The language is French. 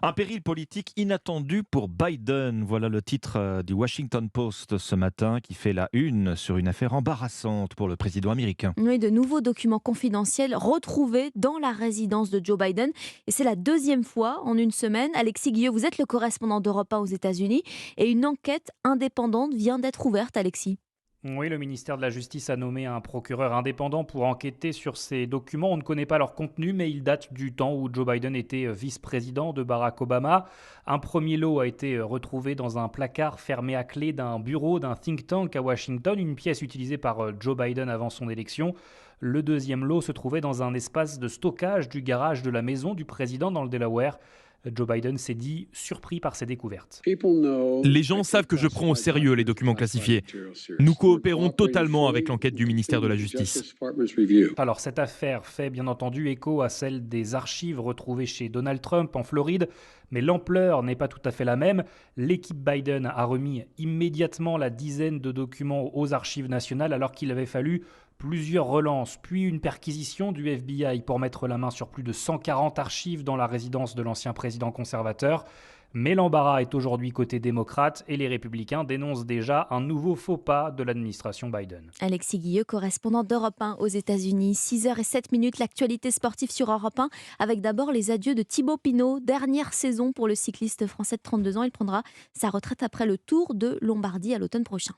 Un péril politique inattendu pour Biden. Voilà le titre du Washington Post ce matin qui fait la une sur une affaire embarrassante pour le président américain. Oui, de nouveaux documents confidentiels retrouvés dans la résidence de Joe Biden. Et c'est la deuxième fois en une semaine. Alexis Guilleux, vous êtes le correspondant d'Europe 1 aux États-Unis. Et une enquête indépendante vient d'être ouverte, Alexis. Oui, le ministère de la Justice a nommé un procureur indépendant pour enquêter sur ces documents. On ne connaît pas leur contenu, mais ils datent du temps où Joe Biden était vice-président de Barack Obama. Un premier lot a été retrouvé dans un placard fermé à clé d'un bureau d'un think tank à Washington, une pièce utilisée par Joe Biden avant son élection. Le deuxième lot se trouvait dans un espace de stockage du garage de la maison du président dans le Delaware. Joe Biden s'est dit surpris par ces découvertes. Les gens savent que je prends au sérieux les documents classifiés. Nous coopérons totalement avec l'enquête du ministère de la Justice. Alors cette affaire fait bien entendu écho à celle des archives retrouvées chez Donald Trump en Floride, mais l'ampleur n'est pas tout à fait la même. L'équipe Biden a remis immédiatement la dizaine de documents aux archives nationales alors qu'il avait fallu plusieurs relances, puis une perquisition du FBI pour mettre la main sur plus de 140 archives dans la résidence de l'ancien président conservateur. Mais l'embarras est aujourd'hui côté démocrate et les républicains dénoncent déjà un nouveau faux pas de l'administration Biden. Alexis Guilleux, correspondant d'Europe 1 aux États-Unis. 6h07, l'actualité sportive sur Europe 1. Avec d'abord les adieux de Thibaut Pinot. Dernière saison pour le cycliste français de 32 ans. Il prendra sa retraite après le Tour de Lombardie à l'automne prochain.